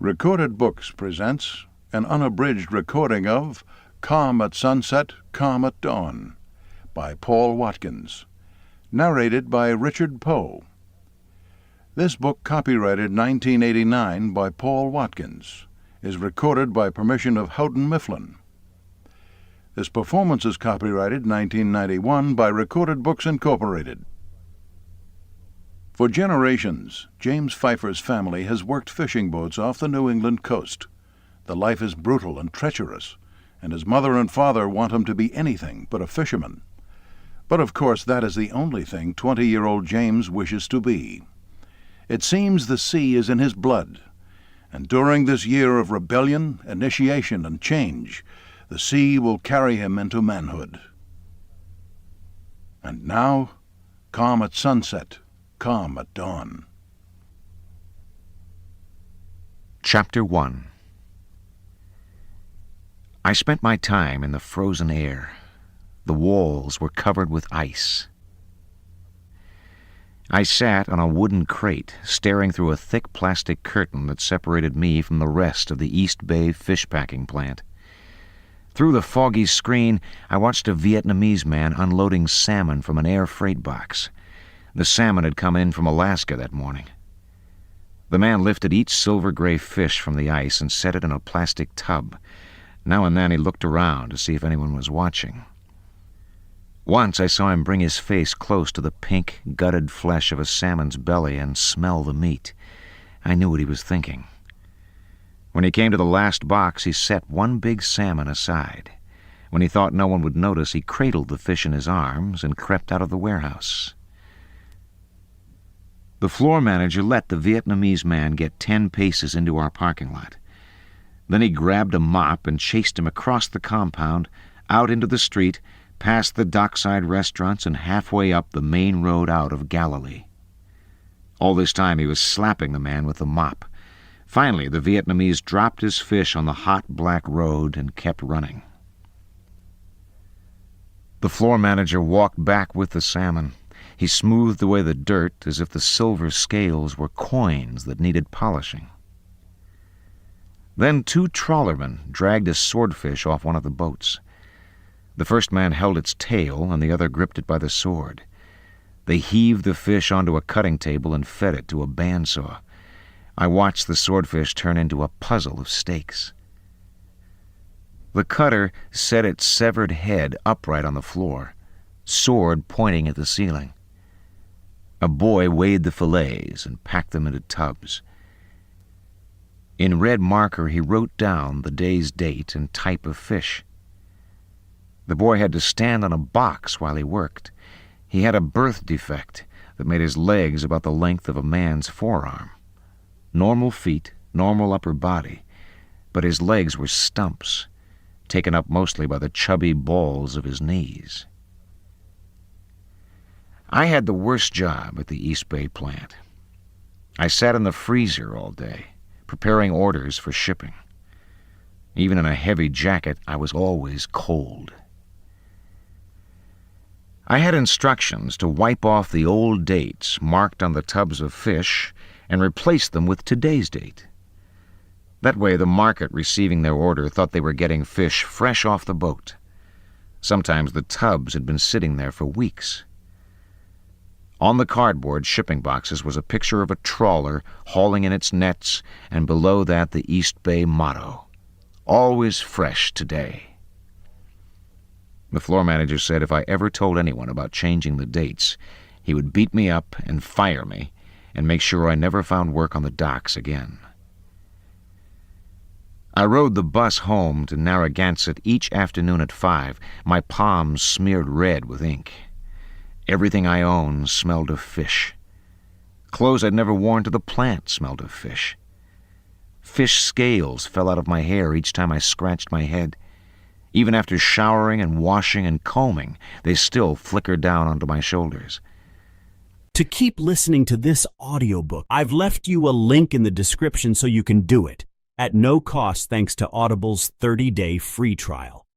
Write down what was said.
Recorded Books presents an unabridged recording of Calm at Sunset, Calm at Dawn by Paul Watkins, narrated by Richard Poe. This book, copyrighted 1989 by Paul Watkins, is recorded by permission of Houghton Mifflin. This performance is copyrighted 1991 by Recorded Books Incorporated. For generations, James Pfeiffer's family has worked fishing boats off the New England coast. The life is brutal and treacherous, and his mother and father want him to be anything but a fisherman. But of course that is the only thing 20-year-old James wishes to be. It seems the sea is in his blood, and during this year of rebellion, initiation, and change, the sea will carry him into manhood. And now, calm at sunset, calm at dawn. Chapter 1. I spent my time in the frozen air. The walls were covered with ice. I sat on a wooden crate, staring through a thick plastic curtain that separated me from the rest of the East Bay fish packing plant. Through the foggy screen, I watched a Vietnamese man unloading salmon from an air freight box. The salmon had come in from Alaska that morning. The man lifted each silver-gray fish from the ice and set it in a plastic tub. Now and then he looked around to see if anyone was watching. Once I saw him bring his face close to the pink, gutted flesh of a salmon's belly and smell the meat. I knew what he was thinking. When he came to the last box, he set one big salmon aside. When he thought no one would notice, he cradled the fish in his arms and crept out of the warehouse. The floor manager let the Vietnamese man get 10 paces into our parking lot. Then he grabbed a mop and chased him across the compound, out into the street, past the dockside restaurants, and halfway up the main road out of Galilee. All this time he was slapping the man with the mop. Finally, the Vietnamese dropped his fish on the hot black road and kept running. The floor manager walked back with the salmon. He smoothed away the dirt as if the silver scales were coins that needed polishing. Then 2 trawlermen dragged a swordfish off one of the boats. The first man held its tail and the other gripped it by the sword. They heaved the fish onto a cutting table and fed it to a bandsaw. I watched the swordfish turn into a puzzle of steaks. The cutter set its severed head upright on the floor, sword pointing at the ceiling. A boy weighed the fillets and packed them into tubs. In red marker he wrote down the day's date and type of fish. The boy had to stand on a box while he worked. He had a birth defect that made his legs about the length of a man's forearm. Normal feet, normal upper body, but his legs were stumps, taken up mostly by the chubby balls of his knees. I had the worst job at the East Bay plant. I sat in the freezer all day, preparing orders for shipping. Even in a heavy jacket, I was always cold. I had instructions to wipe off the old dates marked on the tubs of fish and replace them with today's date. That way the market receiving their order thought they were getting fish fresh off the boat. Sometimes the tubs had been sitting there for weeks. On the cardboard shipping boxes was a picture of a trawler hauling in its nets, and below that the East Bay motto, "Always fresh today." The floor manager said if I ever told anyone about changing the dates, he would beat me up and fire me and make sure I never found work on the docks again. I rode the bus home to Narragansett each afternoon at 5, my palms smeared red with ink. Everything I owned smelled of fish. Clothes I'd never worn to the plant smelled of fish. Fish scales fell out of my hair each time I scratched my head. Even after showering and washing and combing, they still flickered down onto my shoulders. To keep listening to this audiobook, I've left you a link in the description so you can do it, at no cost thanks to Audible's 30-day free trial.